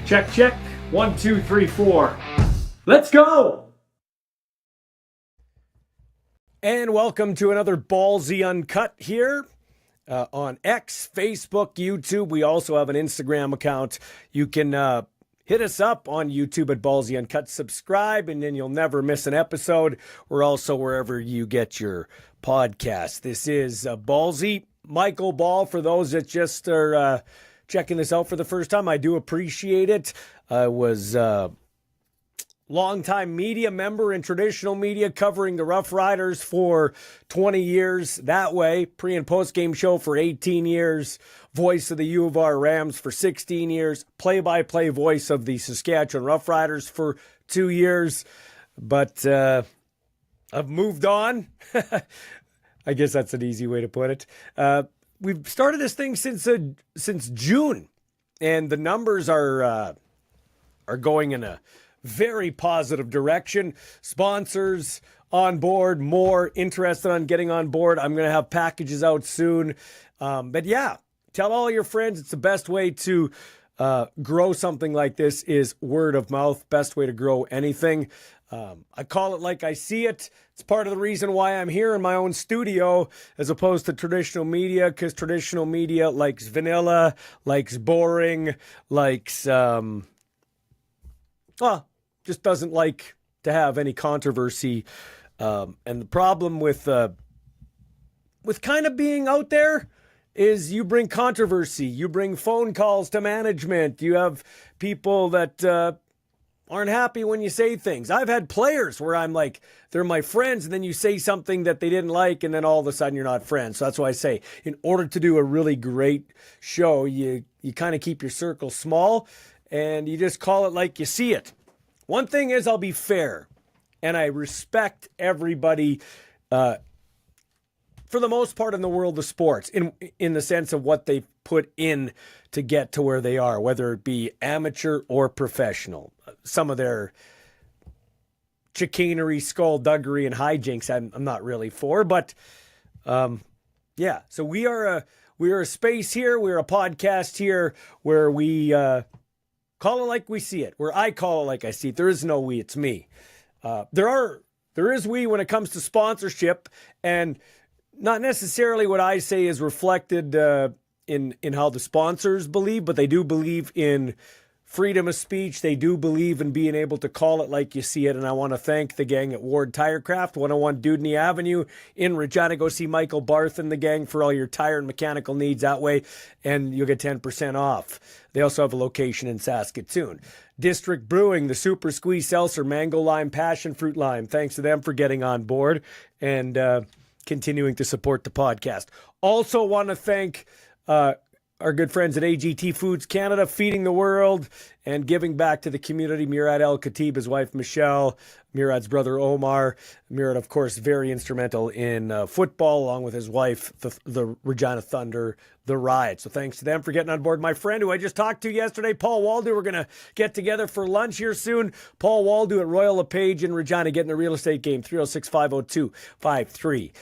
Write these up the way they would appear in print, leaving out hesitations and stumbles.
Check, check. 1, 2, 3, 4. Let's go! And welcome to another Ballsy Uncut here on X, Facebook, YouTube. We also have an Instagram account. You can hit us up on YouTube at Ballsy Uncut. Subscribe, and then you'll never miss an episode. We're also wherever you get your podcast. This is Ballsy. Michael Ball, for those that just are checking this out for the first time, I do appreciate it. I was longtime media member in traditional media, covering the Rough Riders for 20 years that way, pre- and post-game show for 18 years, voice of the U of R Rams for 16 years, play-by-play voice of the Saskatchewan Rough Riders for 2 years. But I've moved on. I guess that's an easy way to put it. We've started this thing since June, and the numbers are going in a very positive direction. Sponsors on board, more interested on getting on board. I'm going to have packages out soon. But yeah, tell all your friends. It's the best way to grow something like this is word of mouth. Best way to grow anything. I call it like I see it. It's part of the reason why I'm here in my own studio as opposed to traditional media, because traditional media likes vanilla, likes boring, likes, just doesn't like to have any controversy. And the problem with kind of being out there is you bring controversy. You bring phone calls to management. You have people that aren't happy when you say things. I've had players where I'm like, they're my friends, and then you say something that they didn't like, and then all of a sudden you're not friends. So that's why I say, in order to do a really great show, you kind of keep your circle small, and you just call it like you see it. One thing is, I'll be fair, and I respect everybody for the most part in the world of sports, in the sense of what they put in to get to where they are, whether it be amateur or professional. Some of their chicanery, skullduggery, and hijinks I'm not really for, but yeah. So we are a space here, we're a podcast here where we call it like we see it, where I call it like I see it. There is no we, it's me. There is we when it comes to sponsorship, and not necessarily what I say is reflected in how the sponsors believe, but they do believe in freedom of speech. They do believe in being able to call it like you see it. And I want to thank the gang at Ward Tirecraft, 101 Dudney Avenue in Regina. Go see Michael Barth and the gang for all your tire and mechanical needs that way, and you'll get 10% off. They also have a location in Saskatoon. District Brewing, the Super Squeeze Seltzer, Mango Lime, Passion Fruit Lime. Thanks to them for getting on board and continuing to support the podcast. Also want to thank our good friends at AGT Foods Canada, feeding the world and giving back to the community. Murad El-Khatib, his wife Michelle, Murad's brother Omar. Murad, of course, very instrumental in football, along with his wife, the Regina Thunder, the Riot. So thanks to them for getting on board. My friend who I just talked to yesterday, Paul Waldo, we're going to get together for lunch here soon. Paul Waldo at Royal LePage in Regina, getting a real estate game, 306-502-5355.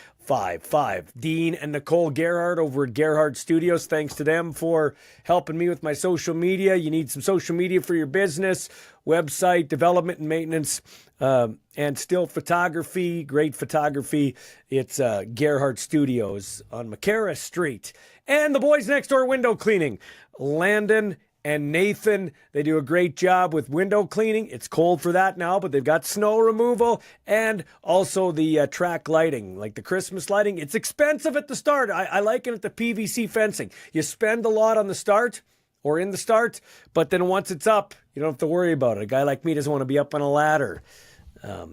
Dean and Nicole Gerhardt over at Gerhardt Studios. Thanks to them for helping me with my social media. You need some social media for your business, website development and maintenance, and still photography, great photography. It's Gerhardt Studios on McCarra Street. And the boys next door window cleaning, Landon and Nathan. They do a great job with window cleaning. It's cold for that now, but they've got snow removal and also the track lighting, like the Christmas lighting. It's expensive at the start. I liken it to PVC fencing. You spend a lot on the start or in the start, but then once it's up, you don't have to worry about it. A guy like me doesn't want to be up on a ladder.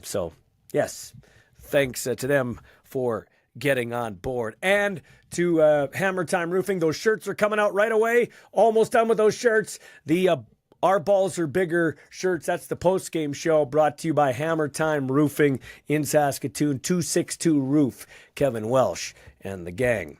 So, yes, thanks to them for getting on board. And to Hammer Time Roofing, those shirts are coming out right away. Almost done with those shirts. The Our Balls Are Bigger shirts, that's the post-game show brought to you by Hammer Time Roofing in Saskatoon. 262 Roof, Kevin Welsh and the gang.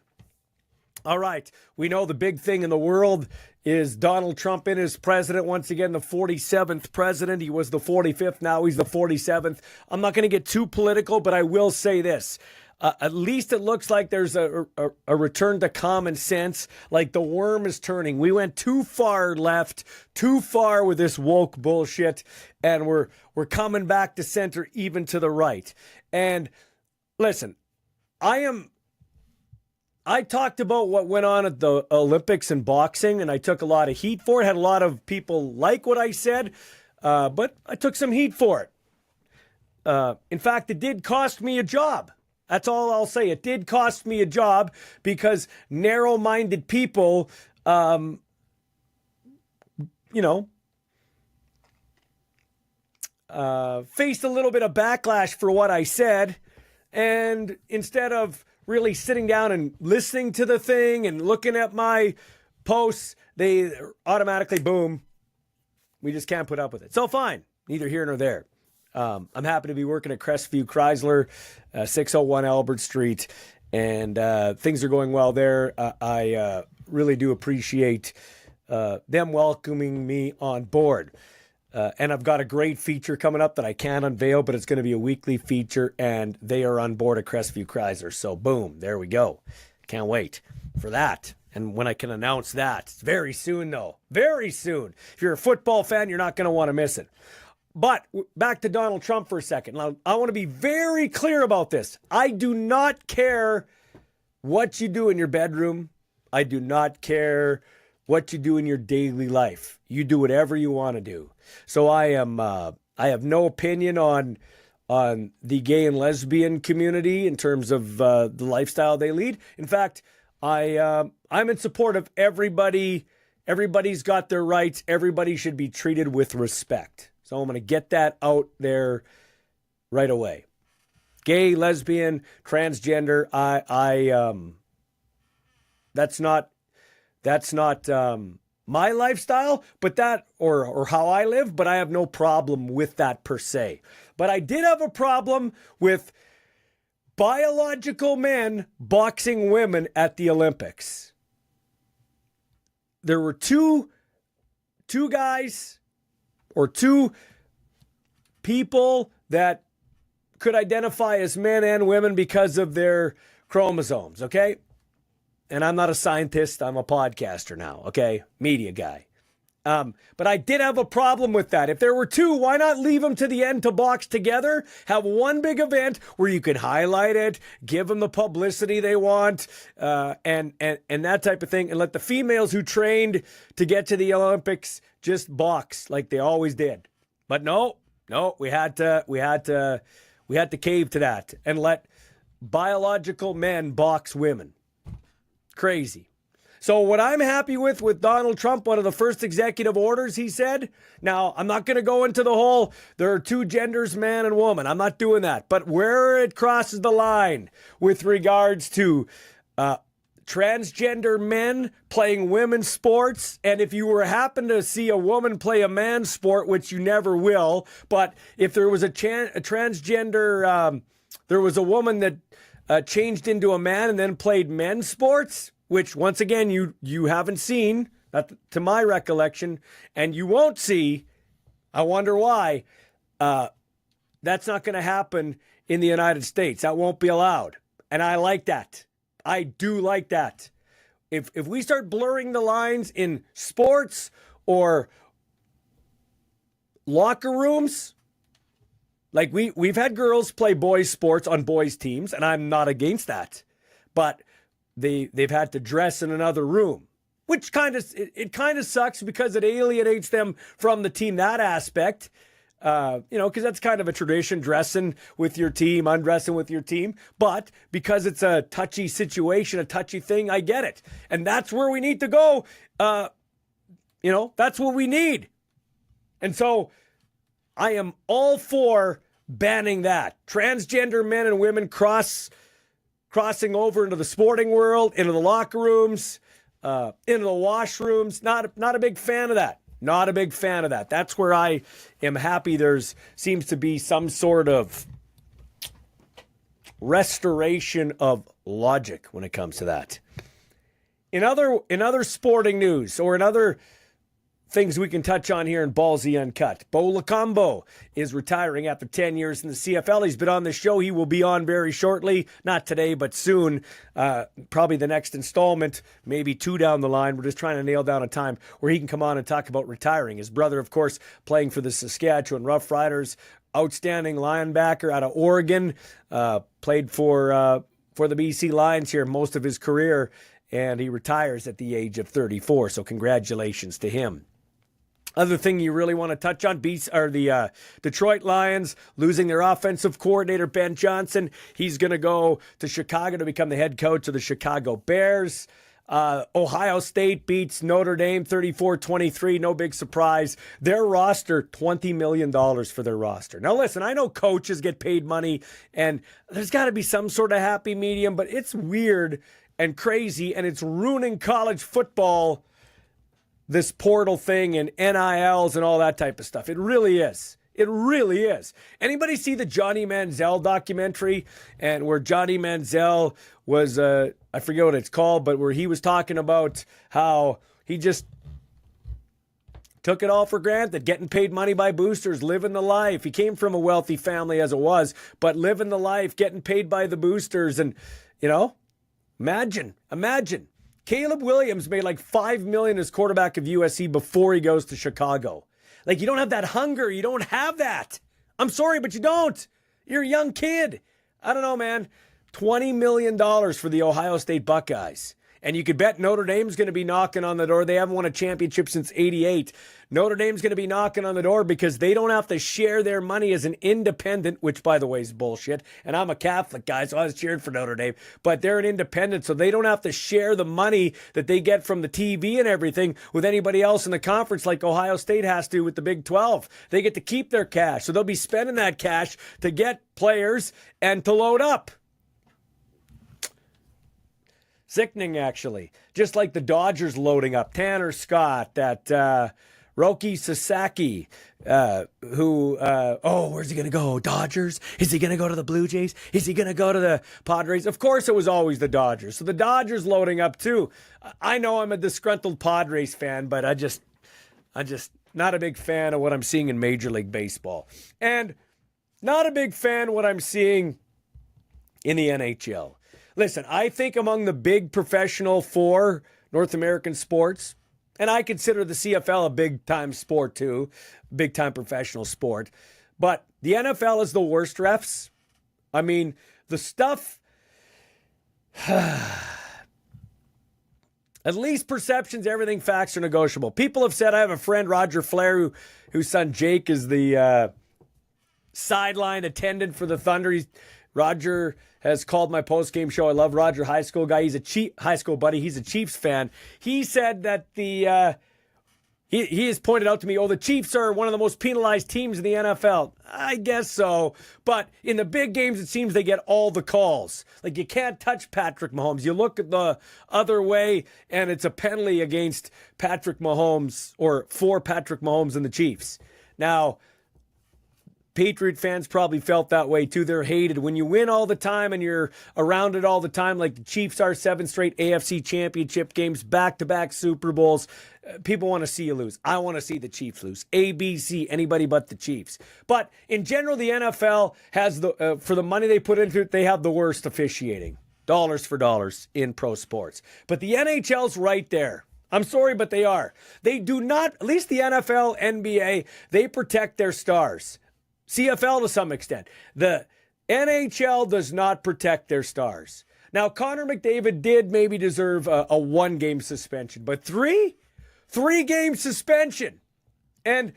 All right, we know the big thing in the world is Donald Trump in as president. Once again, the 47th president. He was the 45th. Now he's the 47th. I'm not going to get too political, but I will say this. At least it looks like there's a return to common sense, like the worm is turning. We went too far left, too far with this woke bullshit, and we're coming back to center, even to the right. And listen, I talked about what went on at the Olympics in boxing, and I took a lot of heat for it. Had a lot of people like what I said, but I took some heat for it. In fact, it did cost me a job. That's all I'll say. It did cost me a job because narrow-minded people, faced a little bit of backlash for what I said. And instead of really sitting down and listening to the thing and looking at my posts, they automatically, boom, we just can't put up with it. So fine, neither here nor there. I'm happy to be working at Crestview Chrysler, 601 Albert Street, and things are going well there. I really do appreciate them welcoming me on board. And I've got a great feature coming up that I can't unveil, but it's going to be a weekly feature, and they are on board at Crestview Chrysler. So boom, there we go. Can't wait for that. And when I can announce that, it's very soon though, very soon. If you're a football fan, you're not going to want to miss it. But back to Donald Trump for a second. Now, I want to be very clear about this. I do not care what you do in your bedroom. I do not care what you do in your daily life. You do whatever you want to do. So I have no opinion on the gay and lesbian community in terms of the lifestyle they lead. In fact, I'm in support of everybody. Everybody's got their rights. Everybody should be treated with respect. So I'm going to get that out there right away. Gay, lesbian, transgender, that's not my lifestyle, but that or how I live, but I have no problem with that per se. But I did have a problem with biological men boxing women at the Olympics. There were two guys or two people that could identify as men and women because of their chromosomes, okay? And I'm not a scientist, I'm a podcaster now, okay? Media guy. But I did have a problem with that. If there were two, why not leave them to the end to box together? Have one big event where you could highlight it, give them the publicity they want, and that type of thing, and let the females who trained to get to the Olympics just box like they always did. But no, we had to cave to that and let biological men box women. Crazy. So what I'm happy with Donald Trump, one of the first executive orders he said, now I'm not going to go into the whole, there are two genders, man and woman. I'm not doing that. But where it crosses the line with regards to transgender men playing women's sports, and if you were happen to see a woman play a man's sport, which you never will, but if there was a transgender, there was a woman that changed into a man and then played men's sports, which once again you haven't seen, not to my recollection, and you won't see. I wonder why. That's not going to happen in the United States. That won't be allowed, and I like that. I do like that. If we start blurring the lines in sports or locker rooms, like we've had girls play boys sports on boys teams, and I'm not against that, but they've had to dress in another room, which kind of sucks because it alienates them from the team, that aspect. Because that's kind of a tradition, dressing with your team, undressing with your team. But because it's a touchy situation, a touchy thing, I get it. And that's where we need to go. That's what we need. And so I am all for banning that. Transgender men and women crossing over into the sporting world, into the locker rooms, into the washrooms. Not a big fan of that. Not a big fan of that. That's where I am happy there's seems to be some sort of restoration of logic when it comes to that. In other sporting news or in other things we can touch on here in Ballsy Uncut. Bo Lacombo is retiring after 10 years in the CFL. He's been on the show. He will be on very shortly. Not today, but soon. Probably the next installment, maybe 2 down the line. We're just trying to nail down a time where he can come on and talk about retiring. His brother, of course, playing for the Saskatchewan Roughriders. Outstanding linebacker out of Oregon. Played for the BC Lions here most of his career. And he retires at the age of 34. So congratulations to him. Other thing you really want to touch on, the Detroit Lions losing their offensive coordinator, Ben Johnson. He's going to go to Chicago to become the head coach of the Chicago Bears. Ohio State beats Notre Dame 34-23. No big surprise. Their roster, $20 million for their roster. Now listen, I know coaches get paid money, and there's got to be some sort of happy medium, but it's weird and crazy, and it's ruining college football, this portal thing and NILs and all that type of stuff. It really is. It really is. Anybody see the Johnny Manziel documentary, and where Johnny Manziel was, I forget what it's called, but where he was talking about how he just took it all for granted, getting paid money by boosters, living the life. He came from a wealthy family as it was, but living the life, getting paid by the boosters. And, imagine. Caleb Williams made like $5 million as quarterback of USC before he goes to Chicago. Like, you don't have that hunger. You don't have that. I'm sorry, but you don't. You're a young kid. I don't know, man. $20 million for the Ohio State Buckeyes. And you could bet Notre Dame's going to be knocking on the door. They haven't won a championship since '88. Notre Dame's going to be knocking on the door because they don't have to share their money as an independent, which, by the way, is bullshit. And I'm a Catholic guy, so I was cheering for Notre Dame. But they're an independent, so they don't have to share the money that they get from the TV and everything with anybody else in the conference like Ohio State has to with the Big 12. They get to keep their cash, so they'll be spending that cash to get players and to load up. Sickening, actually. Just like the Dodgers loading up. Tanner Scott, that Roki Sasaki, where's he going to go? Dodgers? Is he going to go to the Blue Jays? Is he going to go to the Padres? Of course it was always the Dodgers. So the Dodgers loading up too. I know I'm a disgruntled Padres fan, but I just not a big fan of what I'm seeing in Major League Baseball. And not a big fan of what I'm seeing in the NHL. Listen, I think among the big professional 4 North American sports, and I consider the CFL a big-time sport too, big-time professional sport, but the NFL is the worst refs. I mean, the stuff, at least perceptions, everything, facts are negotiable. People have said, I have a friend, Roger Flair, whose son Jake is the sideline attendant for the Thunder. Roger has called my post-game show. I love Roger, high school guy. He's a high school buddy. He's a Chiefs fan. He said that he has pointed out to me, the Chiefs are one of the most penalized teams in the NFL. I guess so. But in the big games, it seems they get all the calls. Like, you can't touch Patrick Mahomes. You look at the other way, and it's a penalty against Patrick Mahomes, or for Patrick Mahomes and the Chiefs. Now, Patriot fans probably felt that way too. They're hated. When you win all the time and you're around it all the time, like the Chiefs are, 7 straight AFC championship games, back-to-back Super Bowls, people want to see you lose. I want to see the Chiefs lose. ABC, anybody but the Chiefs. But in general, the NFL has for the money they put into it, they have the worst officiating. Dollars for dollars in pro sports. But the NHL's right there. I'm sorry, but they are. They do not, at least the NFL, NBA, they protect their stars. CFL to some extent. The NHL does not protect their stars. Now, Connor McDavid did maybe deserve a 1-game suspension, but 3-game suspension. And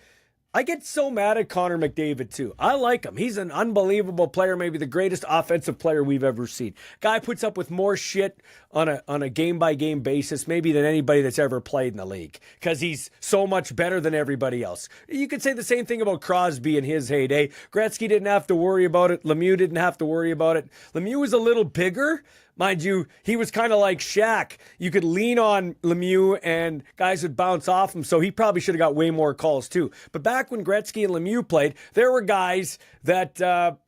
I get so mad at Connor McDavid too. I like him. He's an unbelievable player, maybe the greatest offensive player we've ever seen. Guy puts up with more shit on a game-by-game basis maybe than anybody that's ever played in the league because he's so much better than everybody else. You could say the same thing about Crosby in his heyday. Gretzky didn't have to worry about it. Lemieux didn't have to worry about it. Lemieux was a little bigger. Mind you, he was kind of like Shaq. You could lean on Lemieux and guys would bounce off him, so he probably should have got way more calls too. But back when Gretzky and Lemieux played, there were guys that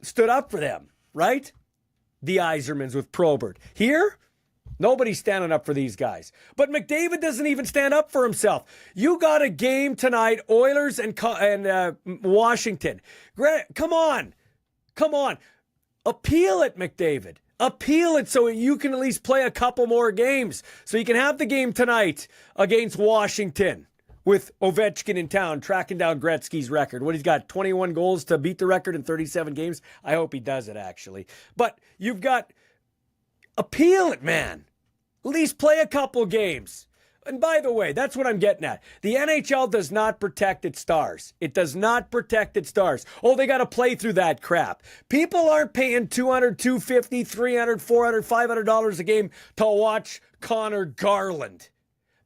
stood up for them, right? The Yzermans with Probert. Here, Nobody's standing up for these guys. But McDavid doesn't even stand up for himself. You got a game tonight, Oilers and Washington. Come on. Appeal it, McDavid. Appeal it so you can at least play a couple more games. So you can have the game tonight against Washington with Ovechkin in town, tracking down Gretzky's record. What, he's got 21 goals to beat the record in 37 games? I hope he does it, actually. But you've got... Appeal it, man. At least play a couple games. And by the way, that's what I'm getting at. The NHL does not protect its stars. It does not protect its stars. Oh, they got to play through that crap. People aren't paying $200, $250, $300, $400, $500 a game to watch Connor Garland.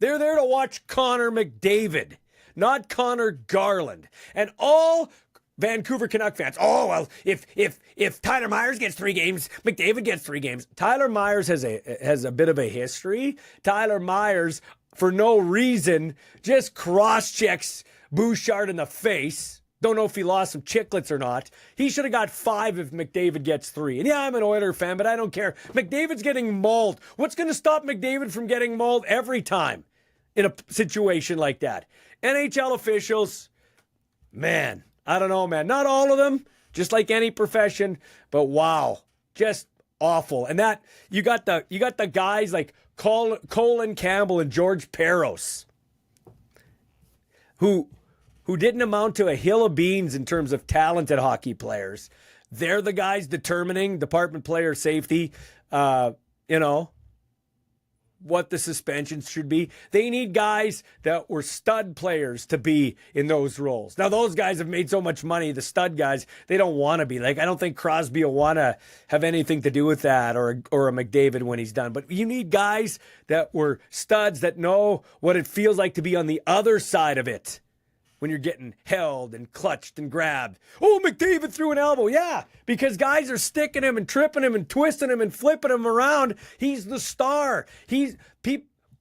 They're there to watch Connor McDavid, not Connor Garland. And all Vancouver Canuck fans, oh, well, if Tyler Myers gets 3 games, McDavid gets 3 games. Tyler Myers has a bit of a history. Tyler Myers, for no reason, just cross-checks Bouchard in the face. Don't know if he lost some chiclets or not. He should have got 5 if McDavid gets 3. And yeah, I'm an Oiler fan, but I don't care. McDavid's getting mauled. What's going to stop McDavid from getting mauled every time in a situation like that? NHL officials, man, I don't know, man. Not all of them, just like any profession, but wow, just awful. And that you got the guys like Colin Campbell and George Peros, who didn't amount to a hill of beans in terms of talented hockey players. They're the guys determining department player safety, what the suspensions should be. They need guys that were stud players to be in those roles. Now, those guys have made so much money, the stud guys, they don't want to be. Like, I don't think Crosby will want to have anything to do with that or a McDavid when he's done. But you need guys that were studs that know what it feels like to be on the other side of it when you're getting held and clutched and grabbed. Oh, McDavid threw an elbow. Yeah, because guys are sticking him and tripping him and twisting him and flipping him around. He's the star.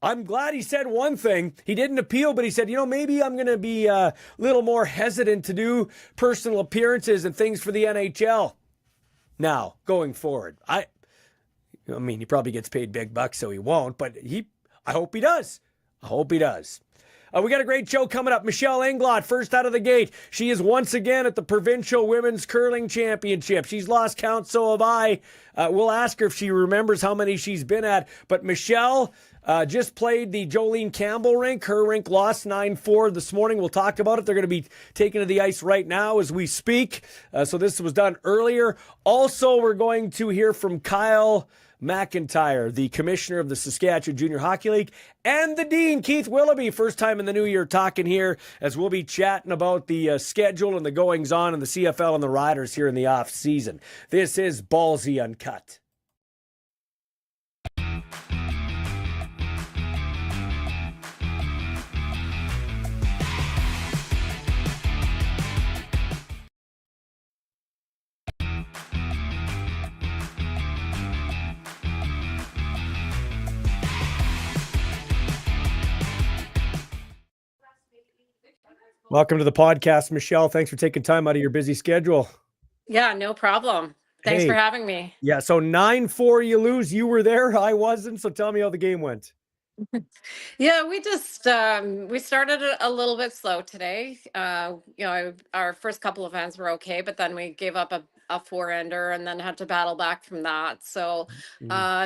I'm glad he said one thing. He didn't appeal, but he said, maybe I'm going to be a little more hesitant to do personal appearances and things for the NHL now, going forward. I mean, he probably gets paid big bucks, so he won't, but I hope he does. I hope he does. We got a great show coming up. Michelle Englot, first out of the gate. She is once again at the Provincial Women's Curling Championship. She's lost count, so have I. We'll ask her if she remembers how many she's been at. But Michelle just played the Jolene Campbell rink. Her rink lost 9-4 this morning. We'll talk about it. They're going to be taken to the ice right now as we speak. So this was done earlier. Also, we're going to hear from Kyle McIntyre, the commissioner of the Saskatchewan Junior Hockey League, and the Dean Keith Willoughby, first time in the new year talking here, as we'll be chatting about the schedule and the goings-on in the CFL and the Riders here in the off-season. This is Ballsy Uncut. Welcome to the podcast, Michelle. Thanks for taking time out of your busy schedule. Yeah, no problem. Thanks for having me. Yeah, so 9-4 you lose. You were there. I wasn't. So tell me how the game went. Yeah, we just we started a little bit slow today. Our first couple of ends were okay, but then we gave up a 4-ender and then had to battle back from that. So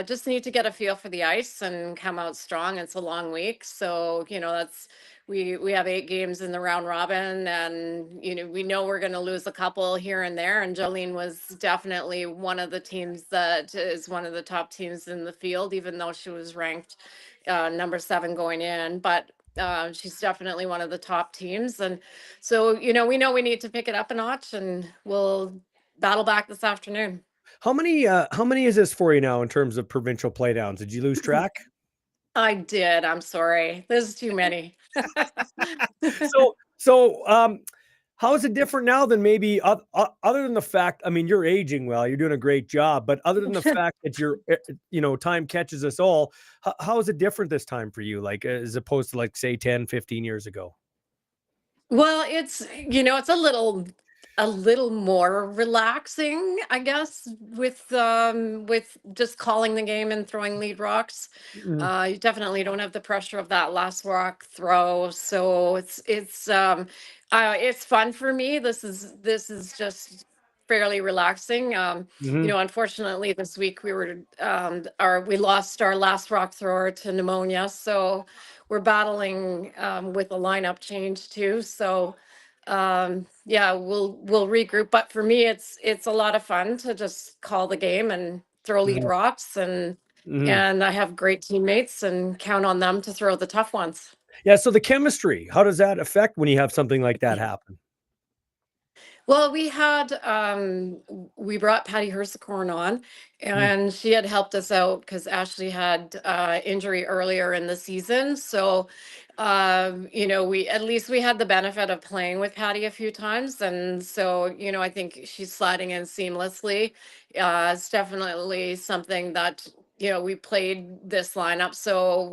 just need to get a feel for the ice and come out strong. It's a long week. So, that's we have 8 games in the round robin, and we know we're going to lose a couple here and there. And Jolene was definitely one of the teams that is one of the top teams in the field, even though she was ranked number 7 going in. But she's definitely one of the top teams, and so we know we need to pick it up a notch, and we'll battle back this afternoon. How many is this for you now in terms of provincial playdowns? Did you lose track? I did. I'm sorry. There's too many. So how is it different now than maybe other than the fact, I mean, you're aging well, you're doing a great job, but other than the fact that you're, time catches us all, how is it different this time for you? Like, as opposed to like, say 10, 15 years ago? Well, it's a little a little more relaxing, I guess, with just calling the game and throwing lead rocks. Mm, You definitely don't have the pressure of that last rock throw, so it's fun for me. This is just fairly relaxing. mhm, Unfortunately, this week we lost our last rock thrower to pneumonia, so we're battling with a lineup change too. So yeah, we'll regroup, but for me it's a lot of fun to just call the game and throw lead mhm, rocks, and mhm. and I have great teammates and count on them to throw the tough ones. Yeah, so the chemistry, how does that affect when you have something like that happen? Well, we brought Patty Hersicorn on, Mm, and she had helped us out because Ashley had injury earlier in the season. So, we at least we had the benefit of playing with Patty a few times, and so I think she's sliding in seamlessly. It's definitely something that we played this lineup, so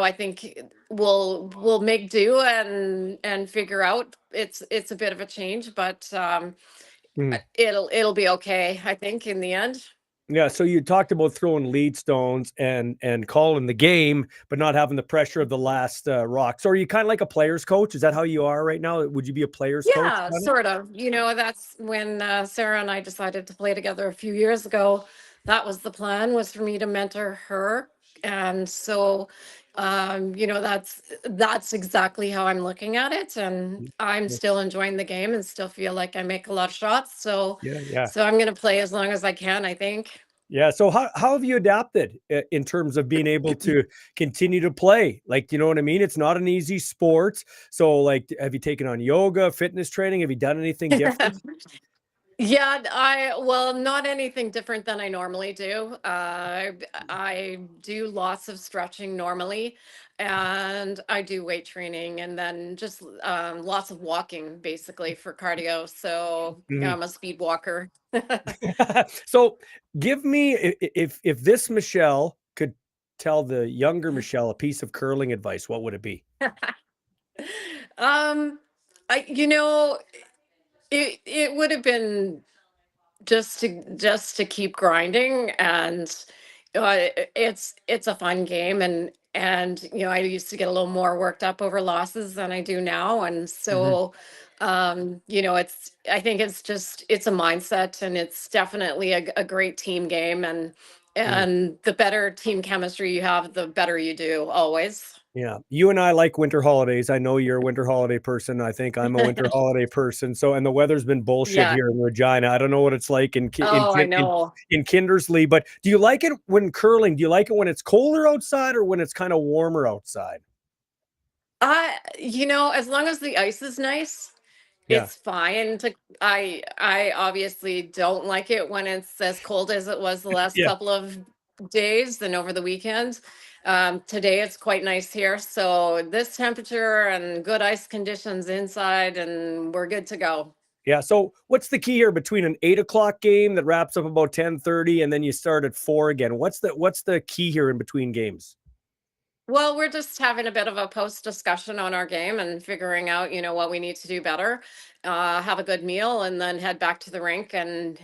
I think we'll make do and figure out. It's a bit of a change, but mm. it'll be okay, I think, in the end. Yeah, so you talked about throwing lead stones and calling the game, but not having the pressure of the last, rock. So are you kinda like a player's coach? Is that how you are right now? Would you be a player's coach, Yeah, kinda? sort of. That's when Sarah and I decided to play together a few years ago. That was the plan, was for me to mentor her. And so, that's exactly how I'm looking at it. And Mm, I'm yeah, still enjoying the game and still feel like I make a lot of shots. So, yeah, yeah. so I'm going to play as long as I can, I think. Yeah, so how have you adapted in terms of being able to continue to play? Like, you know what I mean? It's not an easy sport. So, like, have you taken on yoga, fitness training? Have you done anything different? Yeah, well, not anything different than I normally do. I do lots of stretching normally, and I do weight training, and then just lots of walking basically for cardio. So Mhm. I'm a speed walker. So, give me if this Michelle could tell the younger Michelle a piece of curling advice, what would it be? um, it would have been just to keep grinding, and it's a fun game, and I used to get a little more worked up over losses than I do now, and Mhm, so it's I think it's a mindset, and it's definitely a great team game, and mhm. and the better team chemistry you have, the better you do always. Yeah, you and I like winter holidays. I know you're a winter holiday person. I think I'm a winter holiday person. So, and the weather's been bullshit Yeah. here in Regina. I don't know what it's like Oh, I know. In Kindersley, but do you like it when curling? Do you like it when it's colder outside or when it's kind of warmer outside? As long as the ice is nice, Yeah, it's fine to I obviously don't like it when it's as cold as it was the last yeah, couple of days and over the weekend. Today it's quite nice here. So this temperature and good ice conditions inside, and we're good to go. yeah. So, what's the key here between an 8 o'clock game that wraps up about 10:30 and then you start at 4 again? What's the key here in between games? Well, we're just having a bit of a post discussion on our game and figuring out, what we need to do better. Have a good meal and then head back to the rink and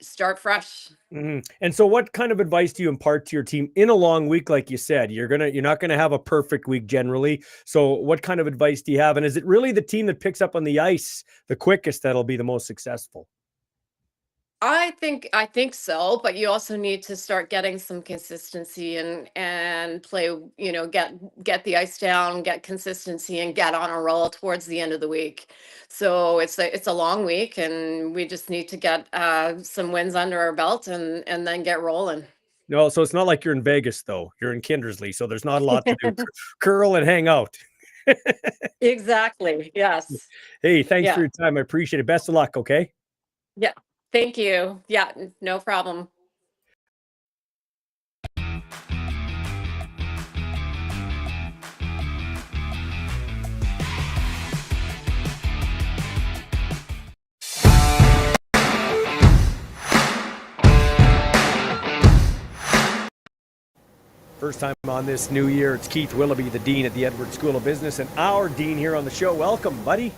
start fresh. Mhm. And so what kind of advice do you impart to your team in a long week like you said? You're not gonna have a perfect week generally. So what kind of advice do you have? And is it really the team that picks up on the ice the quickest that'll be the most successful? I think so, but you also need to start getting some consistency and play, get the ice down, get consistency and get on a roll towards the end of the week. So it's a long week, and we just need to get some wins under our belt and then get rolling. No, so it's not like you're in Vegas though. You're in Kindersley, so there's not a lot to do. Curl and hang out. Exactly. Yes. Hey, thanks for Yeah. your time. I appreciate it. Best of luck, okay? Yeah. Thank you. Yeah, no problem. First time on this new year. It's Keith Willoughby, the Dean at the Edwards School of Business, and our Dean here on the show. Welcome, buddy.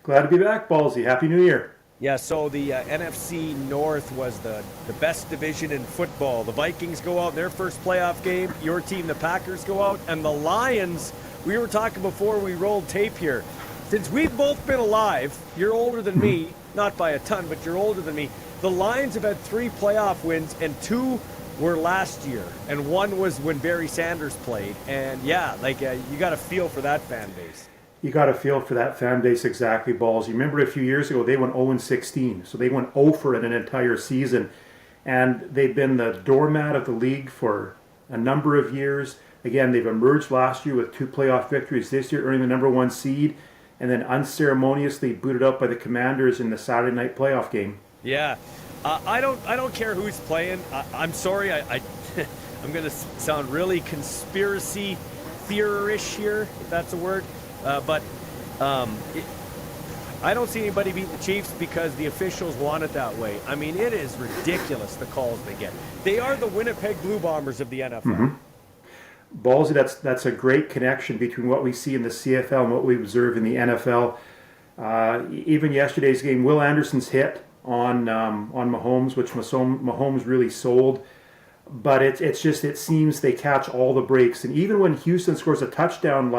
Glad to be back, Ballsy. Happy New Year. Yeah, so the NFC North was the best division in football. The Vikings go out in their first playoff game. Your team, the Packers, go out. And the Lions, we were talking before we rolled tape here. Since we've both been alive, you're older than me, not by a ton, but you're older than me. The Lions have had 3 playoff wins, and 2 were last year. And 1 was when Barry Sanders played. And yeah, you got a feel for that fan base. You got a feel for that fan base exactly, Balls. You remember a few years ago, they went 0-16. So they went 0 for an entire season. And they've been the doormat of the league for a number of years. Again, they've emerged last year with 2 playoff victories this year, earning the number 1 seed, and then unceremoniously booted out by the Commanders in the Saturday night playoff game. Yeah. I don't care who's playing. I'm sorry, I'm going to sound really conspiracy theory-ish here, if that's a word. But I don't see anybody beating the Chiefs because the officials want it that way. I mean, it is ridiculous, the calls they get. They are the Winnipeg Blue Bombers of the NFL. Mm-hmm. Ballsy, that's a great connection between what we see in the CFL and what we observe in the NFL. Even yesterday's game, Will Anderson's hit on Mahomes, which Mahomes really sold. But it seems they catch all the breaks. And even when Houston scores a touchdown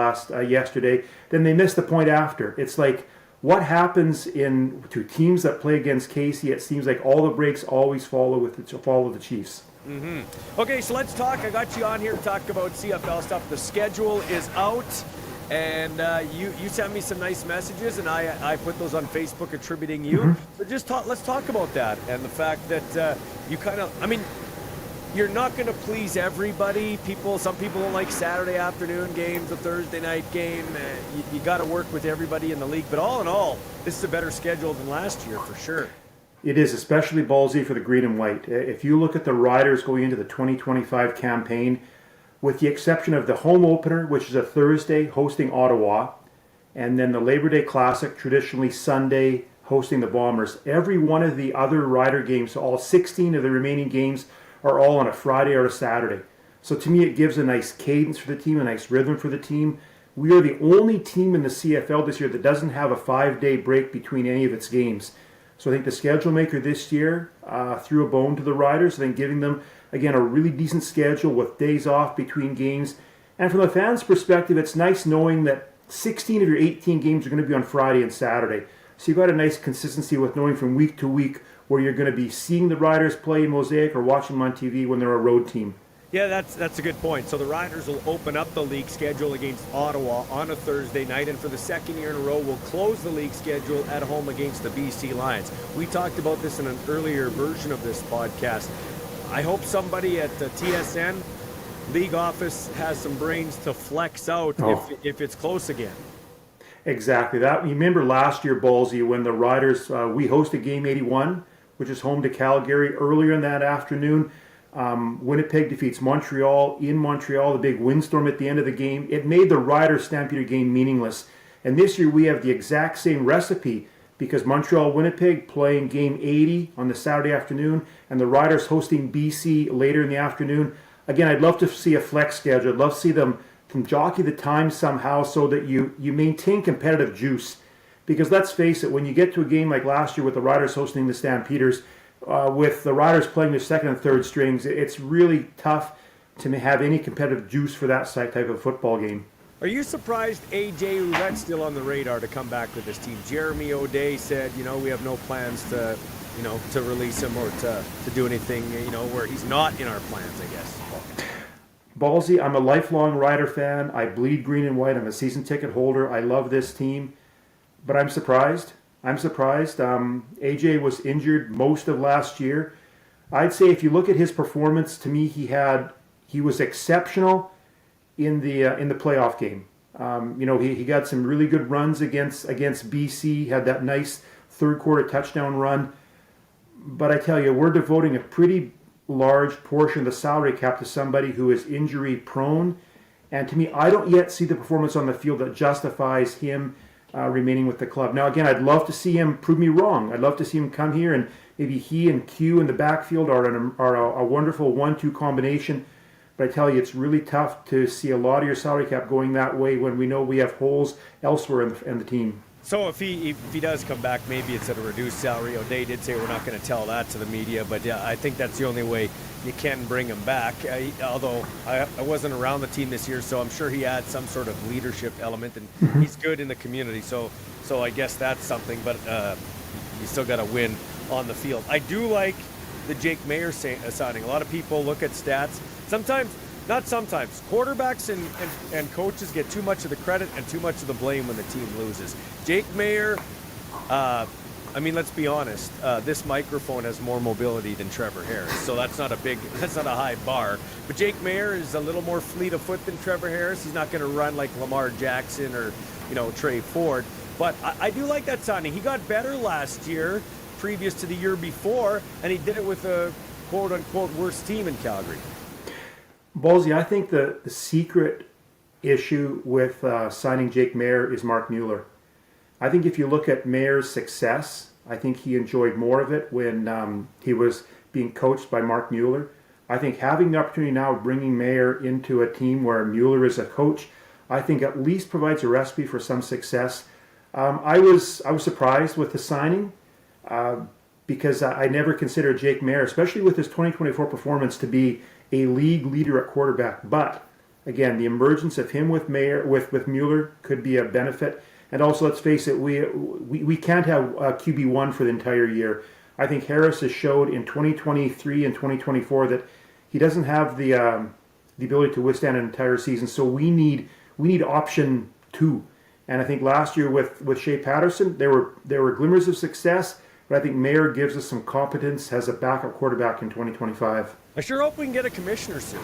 yesterday, then they miss the point after. It's like, what happens to teams that play against Casey? It seems like all the breaks always follow the Chiefs. Mm-hmm. Okay, so let's talk. I got you on here to talk about CFL stuff. The schedule is out, and you sent me some nice messages, and I put those on Facebook attributing you. Mm-hmm. So let's talk about that and the fact that you kind of, I mean, you're not going to please everybody. Some people don't like Saturday afternoon games, a Thursday night game. You got to work with everybody in the league. But all in all, this is a better schedule than last year for sure. It is, especially ballsy for the green and white. If you look at the Riders going into the 2025 campaign, with the exception of the home opener, which is a Thursday, hosting Ottawa, and then the Labor Day Classic, traditionally Sunday, hosting the Bombers, every one of the other Rider games, so all 16 of the remaining games, are all on a Friday or a Saturday. So to me, it gives a nice cadence for the team, a nice rhythm for the team. We are the only team in the CFL this year that doesn't have a 5-day break between any of its games. So I think the schedule maker this year threw a bone to the Riders, and then giving them, again, a really decent schedule with days off between games. And from the fans' perspective, it's nice knowing that 16 of your 18 games are going to be on Friday and Saturday. So you've got a nice consistency with knowing from week to week where you're going to be seeing the Riders play in Mosaic or watching them on TV when they're a road team. Yeah, that's a good point. So the Riders will open up the league schedule against Ottawa on a Thursday night, and for the second year in a row, will close the league schedule at home against the BC Lions. We talked about this in an earlier version of this podcast. I hope somebody at the TSN league office has some brains to flex out if it's close again. Exactly. That. You remember last year, Ballsy, when the Riders, we hosted Game 81, which is home to Calgary, earlier in that afternoon. Winnipeg defeats Montreal in Montreal, the big windstorm at the end of the game. It made the Riders Stampeder game meaningless. And this year we have the exact same recipe because Montreal-Winnipeg playing game 80 on the Saturday afternoon and the Riders hosting BC later in the afternoon. Again, I'd love to see a flex schedule. I'd love to see them jockey the time somehow so that you maintain competitive juice. Because let's face it, when you get to a game like last year with the Riders hosting the Stampeders, with the Riders playing their second and third strings, it's really tough to have any competitive juice for that type of football game. Are you surprised AJ Ouellette's still on the radar to come back with this team? Jeremy O'Day said, we have no plans to release him or to do anything, where he's not in our plans, I guess. Ballsy, I'm a lifelong Rider fan. I bleed green and white. I'm a season ticket holder. I love this team. But I'm surprised. AJ was injured most of last year. I'd say if you look at his performance, to me, he was exceptional in the playoff game. He got some really good runs against BC. Had that nice third quarter touchdown run. But I tell you, we're devoting a pretty large portion of the salary cap to somebody who is injury prone. And to me, I don't yet see the performance on the field that justifies him remaining with the club. Now, again, I'd love to see him prove me wrong. I'd love to see him come here and maybe he and Q in the backfield are a wonderful 1-2 combination. But I tell you, it's really tough to see a lot of your salary cap going that way when we know we have holes elsewhere in the team. So if he does come back, maybe it's at a reduced salary. They did say we're not going to tell that to the media, but yeah, I think that's the only way you can bring him back. Although I wasn't around the team this year, so I'm sure he adds some sort of leadership element, and he's good in the community. So I guess that's something, but you still got to win on the field. I do like the Jake Mayer signing. A lot of people look at stats. Not sometimes. Quarterbacks and coaches get too much of the credit and too much of the blame when the team loses. Jake Mayer, let's be honest. This microphone has more mobility than Trevor Harris, so that's not a high bar. But Jake Mayer is a little more fleet of foot than Trevor Harris. He's not going to run like Lamar Jackson or Trey Ford. But I do like that signing. He got better last year, previous to the year before, and he did it with a quote-unquote worst team in Calgary. Ballsy, I think the secret issue with signing Jake Mayer is Mark Mueller. I think if you look at Mayer's success, I think he enjoyed more of it when he was being coached by Mark Mueller. I think having the opportunity now of bringing Mayer into a team where Mueller is a coach, I think at least provides a recipe for some success. I was surprised with the signing because I never considered Jake Mayer, especially with his 2024 performance, to be a league leader at quarterback. But again, the emergence of him with Mueller could be a benefit. And also, let's face it, we can't have QB1 for the entire year. I think Harris has showed in 2023 and 2024 that he doesn't have the ability to withstand an entire season. So we need option 2. And I think last year with Shea Patterson, there were glimmers of success, but I think Mayer gives us some competence as a backup quarterback in 2025. I sure hope we can get a commissioner soon.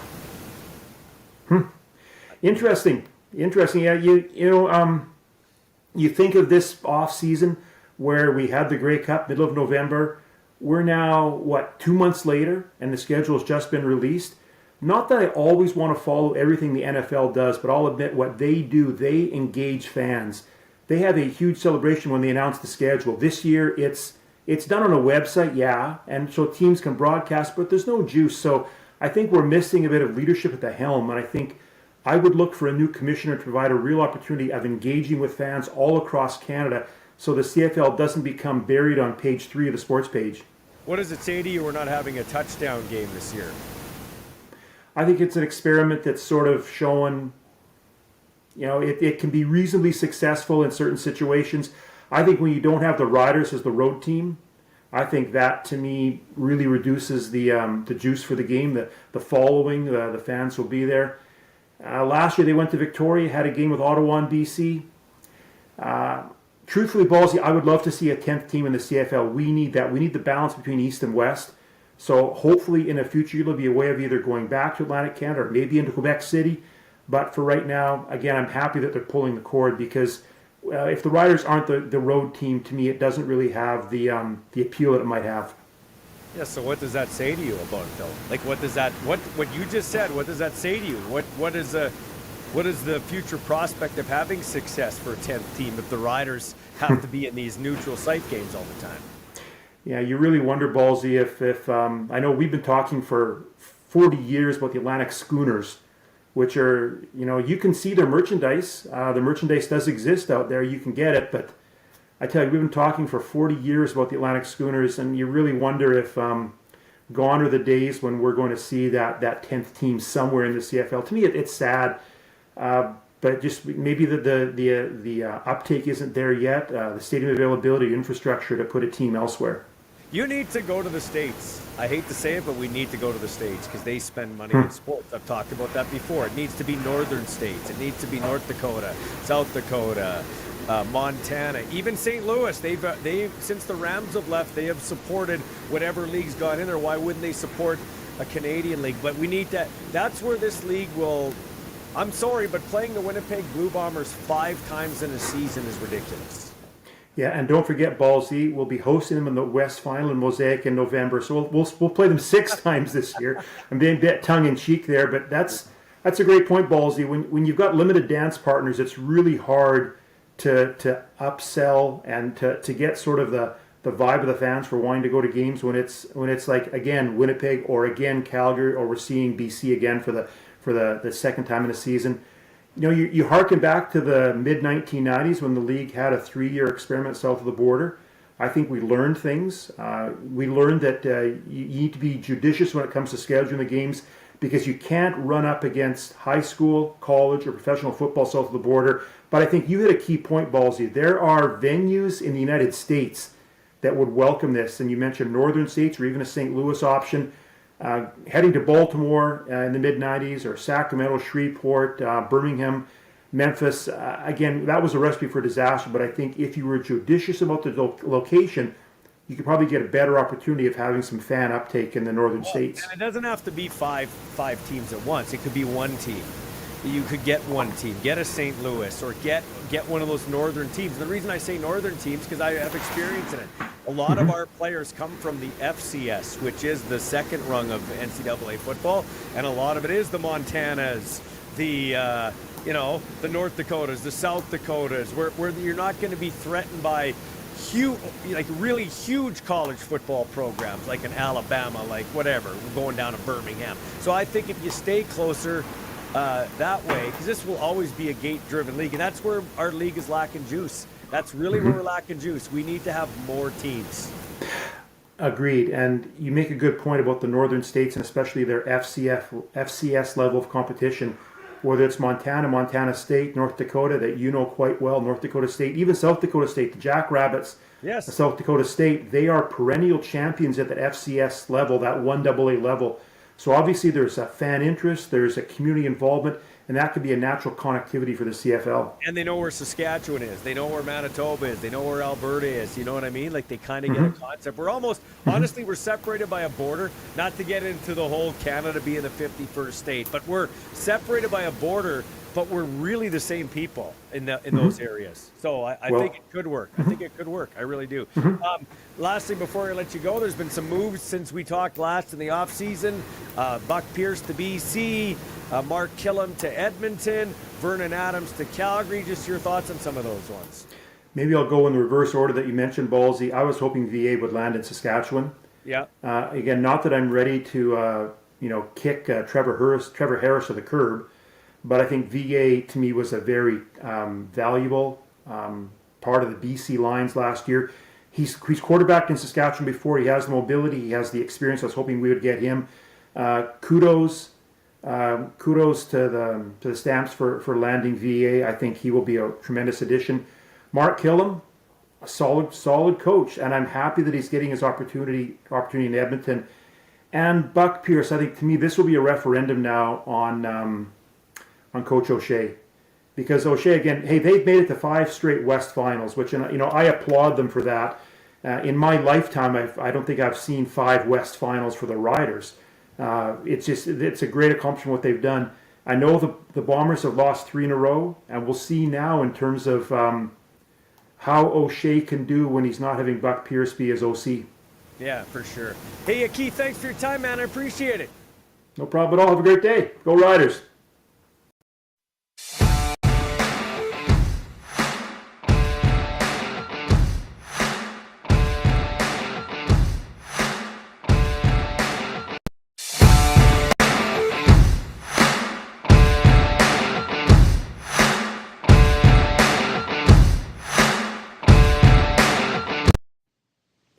Interesting. Yeah, you think of this off season where we had the Grey Cup middle of November. We're now 2 months later, and the schedule has just been released. Not that I always want to follow everything the NFL does, but I'll admit what they do. They engage fans. They have a huge celebration when they announce the schedule. This year, it's done on a website, yeah, and so teams can broadcast, but there's no juice. So I think we're missing a bit of leadership at the helm, and I think I would look for a new commissioner to provide a real opportunity of engaging with fans all across Canada so the CFL doesn't become buried on page 3 of the sports page. What does it say to you we're not having a touchdown game this year? I think it's an experiment that's sort of showing, it can be reasonably successful in certain situations. I think when you don't have the Riders as the road team, I think that to me really reduces the juice for the game. The following, the fans will be there. Last year they went to Victoria, had a game with Ottawa and BC. Truthfully, Ballsy, I would love to see a 10th team in the CFL. We need that. We need the balance between East and West. So hopefully in the future there'll be a way of either going back to Atlantic Canada or maybe into Quebec City. But for right now, again, I'm happy that they're pulling the cord because if the Riders aren't the road team, to me, it doesn't really have the appeal that it might have. Yeah. So what does that say to you about it, though? Like, what you just said? What does that say to you? What is the future prospect of having success for a 10th team if the Riders have to be in these neutral site games all the time? Yeah, you really wonder, Ballsy, if I know we've been talking for 40 years about the Atlantic Schooners, which are, you can see their merchandise. The merchandise does exist out there. You can get it. But I tell you, we've been talking for 40 years about the Atlantic Schooners, and you really wonder if gone are the days when we're going to see that 10th team somewhere in the CFL. To me, it's sad. But just maybe the uptake isn't there yet. The stadium availability, infrastructure to put a team elsewhere. You need to go to the States. I hate to say it, but we need to go to the States because they spend money in sports. I've talked about that before. It needs to be northern states. It needs to be North Dakota, South Dakota, Montana, even St. Louis. They since the Rams have left, they have supported whatever league's got in there. Why wouldn't they support a Canadian league? But we need that. That's where this league will. I'm sorry, but playing the Winnipeg Blue Bombers 5 times in a season is ridiculous. Yeah, and don't forget, Ballsy, we'll be hosting them in the West Final in Mosaic in November. So we'll play them 6 times this year. I'm being a bit tongue-in-cheek there, but that's a great point, Ballsy. When you've got limited dance partners, it's really hard to upsell and to get sort of the vibe of the fans for wanting to go to games when it's like, again, Winnipeg or again Calgary, or we're seeing BC again for the second time in the season. you harken back to the mid-1990s when the league had a 3-year experiment south of the border. I think we learned things. We learned that you need to be judicious when it comes to scheduling the games because you can't run up against high school, college, or professional football south of the border. But I think you hit a key point, Ballsy. There are venues in the United States that would welcome this. And you mentioned northern states or even a St. Louis option. Heading to Baltimore in the mid-90s or Sacramento, Shreveport, Birmingham, Memphis, again, that was a recipe for disaster, but I think if you were judicious about the location, you could probably get a better opportunity of having some fan uptake in the northern states. And it doesn't have to be five teams at once. It could be one team. You could get one team, get a St. Louis, or get one of those northern teams. And the reason I say northern teams because I have experience in it. A lot of our players come from the FCS, which is the second rung of NCAA football, and a lot of it is the Montanas, the the North Dakotas, the South Dakotas, where you're not going to be threatened by really huge college football programs like in Alabama, like whatever, we're going down to Birmingham. So I think if you stay closer that way, because this will always be a gate-driven league, and that's where our league is lacking juice. That's really where we're lacking juice. We need to have more teams. Agreed. And you make a good point about the northern states and especially their FCS level of competition. Whether it's Montana State, North Dakota, that you know quite well, North Dakota State, even South Dakota State, the Jackrabbits, yes, South Dakota State, they are perennial champions at that FCS level, that 1AA level. So obviously there's a fan interest, there's a community involvement, and that could be a natural connectivity for the CFL. And they know where Saskatchewan is. They know where Manitoba is. They know where Alberta is. You know what I mean? Like, they kind of get a concept. We're almost, honestly, we're separated by a border, not to get into the whole Canada being the 51st state, but we're separated by a border, but we're really the same people in those areas. So I think it could work. I think it could work. I really do. Lastly, before I let you go, there's been some moves since we talked last in the offseason. Buck Pierce to BC, Mark Killam to Edmonton, Vernon Adams to Calgary. Just your thoughts on some of those ones. Maybe I'll go in the reverse order that you mentioned, Ballsy. I was hoping VA would land in Saskatchewan. Yeah. Again, not that I'm ready to kick Trevor Harris to the curb, but I think VA to me was a very valuable part of the BC Lions last year. He's quarterbacked in Saskatchewan before. He has the mobility. He has the experience. I was hoping we would get him. Kudos to the Stamps for landing VA. I think he will be a tremendous addition. Mark Killam, a solid coach, and I'm happy that he's getting his opportunity in Edmonton. And Buck Pierce, I think to me this will be a referendum now on Coach O'Shea, because O'Shea again, hey, they've made it to 5 straight West Finals, which I applaud them for that. In my lifetime, I don't think I've seen 5 West Finals for the Riders. It's a great accomplishment what they've done. I know the Bombers have lost 3 in a row, and we'll see now in terms of how O'Shea can do when he's not having Buck Pierce be his OC. Yeah, for sure. Hey, Keith, thanks for your time, man. I appreciate it. No problem at all. Have a great day. Go Riders.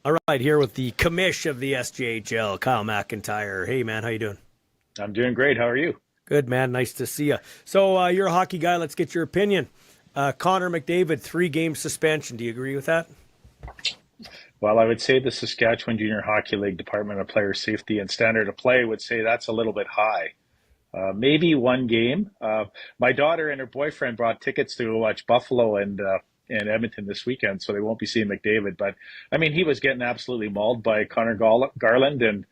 All right, here with the commish of the SJHL, Kyle McIntyre. Hey, man, how you doing? I'm doing great. How are you? Good, man. Nice to see you. So you're a hockey guy. Let's get your opinion. Connor McDavid, 3-game suspension. Do you agree with that? Well, I would say the Saskatchewan Junior Hockey League Department of Player Safety and Standard of Play would say that's a little bit high. Maybe 1 game. My daughter and her boyfriend brought tickets to watch Buffalo and Edmonton this weekend, so they won't be seeing McDavid. But I mean, he was getting absolutely mauled by Connor Garland, and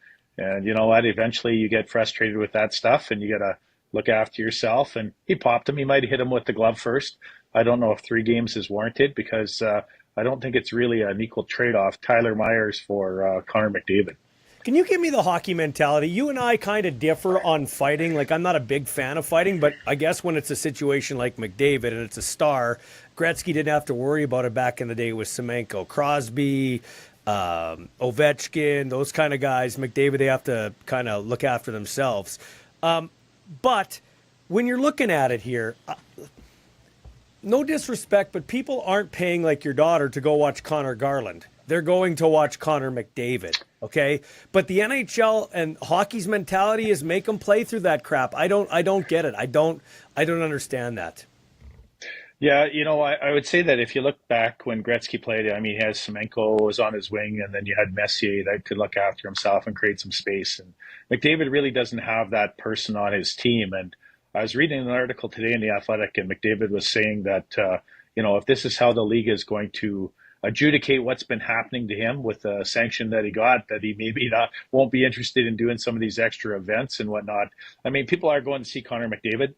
you know what? Eventually, you get frustrated with that stuff, and you got to look after yourself. And he popped him. He might have hit him with the glove first. I don't know if 3 games is warranted because I don't think it's really an equal trade-off. Tyler Myers for Connor McDavid. Can you give me the hockey mentality? You and I kind of differ on fighting. Like, I'm not a big fan of fighting, but I guess when it's a situation like McDavid and it's a star, Gretzky didn't have to worry about it back in the day with Semenko. Crosby, Ovechkin, those kind of guys. McDavid, they have to kind of look after themselves. But when you're looking at it here, no disrespect, but people aren't paying like your daughter to go watch Connor Garland. They're going to watch Connor McDavid, okay? But the NHL and hockey's mentality is make them play through that crap. I don't get it. I don't understand that. Yeah, I would say that if you look back when Gretzky played, I mean, he had Semenko was on his wing, and then you had Messier that could look after himself and create some space. And McDavid really doesn't have that person on his team. And I was reading an article today in The Athletic, and McDavid was saying that, if this is how the league is going to adjudicate what's been happening to him with the sanction that he got, that he maybe won't be interested in doing some of these extra events and whatnot. I mean, people are going to see Connor McDavid.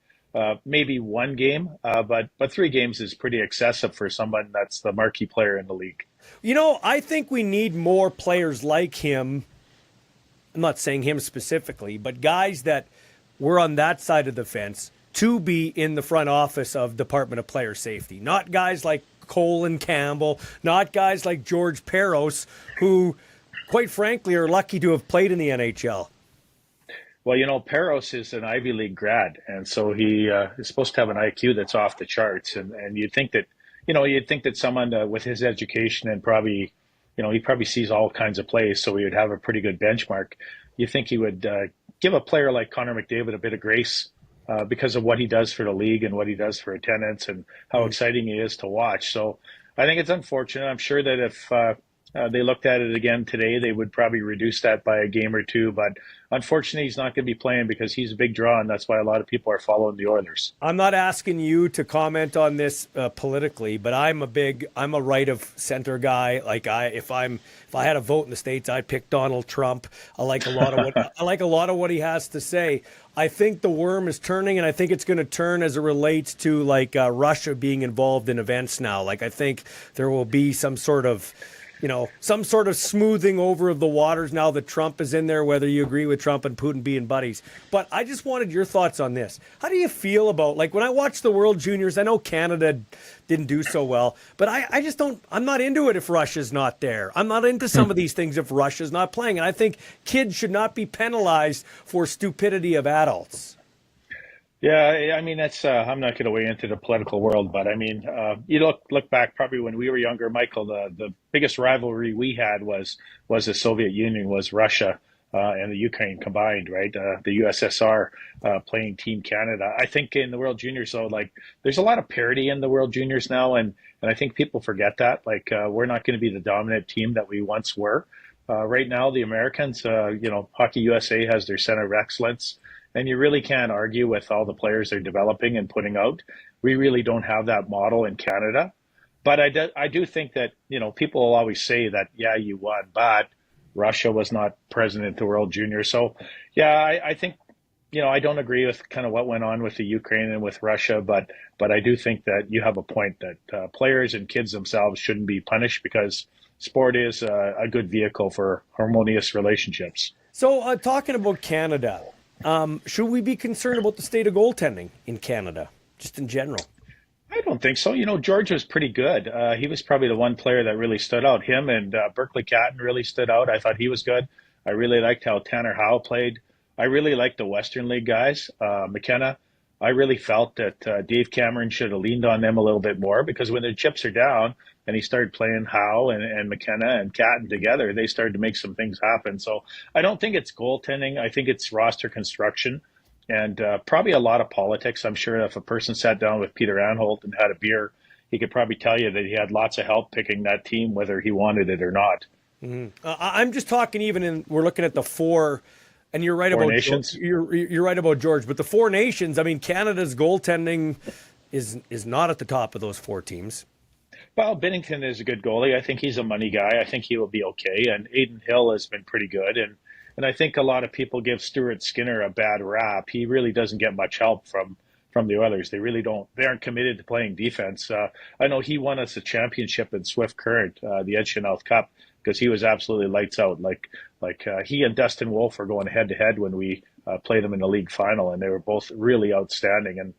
Maybe one game, but 3 games is pretty excessive for someone that's the marquee player in the league. I think we need more players like him. I'm not saying him specifically, but guys that were on that side of the fence to be in the front office of Department of Player Safety. Not guys like Colin Campbell, not guys like George Peros, who, quite frankly, are lucky to have played in the NHL. Well, Peros is an Ivy League grad, and so he is supposed to have an IQ that's off the charts. And you'd think that someone with his education and probably, he probably sees all kinds of plays, so he would have a pretty good benchmark. You think he would give a player like Connor McDavid a bit of grace because of what he does for the league and what he does for attendance and how exciting he is to watch. So I think it's unfortunate. I'm sure that if they looked at it again today, they would probably reduce that by a game or two. But unfortunately, he's not going to be playing because he's a big draw, and that's why a lot of people are following the Oilers. I'm not asking you to comment on this politically, but I'm a right of center guy. Like if I had a vote in the States, I'd pick Donald Trump. I like a lot of what he has to say. I think the worm is turning, and I think it's going to turn as it relates to Russia being involved in events now. Like I think there will be some sort of smoothing over of the waters now that Trump is in there, whether you agree with Trump and Putin being buddies. But I just wanted your thoughts on this. How do you feel about, when I watch the World Juniors, I know Canada didn't do so well, but I'm not into it if Russia's not there. I'm not into some of these things if Russia's not playing. And I think kids should not be penalized for stupidity of adults. Yeah, I mean, that's I'm not going to weigh into the political world, but I mean, you look back probably when we were younger, Michael, the biggest rivalry we had was the Soviet Union, was Russia and the Ukraine combined, right? The USSR playing Team Canada. I think in the World Juniors, though, there's a lot of parity in the World Juniors now, and I think people forget that. We're not going to be the dominant team that we once were. Right now, the Americans, Hockey USA has their Center of Excellence. And you really can't argue with all the players they're developing and putting out. We really don't have that model in Canada. But I do think that, people will always say that, yeah, you won, but Russia was not present at the World Junior. So, yeah, I think, I don't agree with kind of what went on with the Ukraine and with Russia, but I do think that you have a point that players and kids themselves shouldn't be punished because sport is a good vehicle for harmonious relationships. So talking about Canada, should we be concerned about the state of goaltending in Canada, just in general? I don't think so. George was pretty good. He was probably the one player that really stood out. Him and Berkeley Catton really stood out. I thought he was good. I really liked how Tanner Howe played. I really liked the Western League guys. McKenna, I really felt that Dave Cameron should have leaned on them a little bit more because when the chips are down and he started playing Howe and McKenna and Catton together, they started to make some things happen. So I don't think it's goaltending. I think it's roster construction and probably a lot of politics. I'm sure if a person sat down with Peter Anholt and had a beer, he could probably tell you that he had lots of help picking that team, whether he wanted it or not. Mm-hmm. I'm just talking we're looking at the four. And you're right about nations. You're right about George, but the Four Nations. I mean, Canada's goaltending is not at the top of those 4 teams. Well, Binnington is a good goalie. I think he's a money guy. I think he will be okay. And Aiden Hill has been pretty good. And I think a lot of people give Stuart Skinner a bad rap. He really doesn't get much help from the Oilers. They really don't. They aren't committed to playing defense. I know he won us a championship in Swift Current, the Edge Cup, because he was absolutely lights out. He and Dustin Wolf were going head to head when we played them in the league final, and they were both really outstanding. And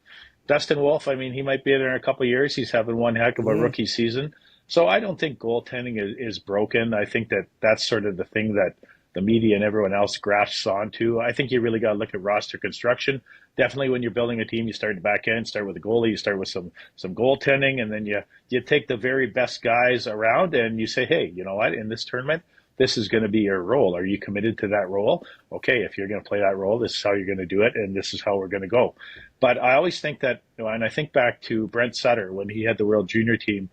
Dustin Wolf, I mean, he might be there in a couple of years. He's having one heck of a rookie season. So I don't think goaltending is broken. I think that's sort of the thing that the media and everyone else grasps onto. I think you really got to look at roster construction. Definitely when you're building a team, you start at the back end, start with a goalie, you start with some goaltending, and then you take the very best guys around and you say, hey, you know what, in this tournament, this is going to be your role. Are you committed to that role? Okay, if you're going to play that role, this is how you're going to do it, and this is how we're going to go. But I always think that, and I think back to Brent Sutter when he had the World Junior team.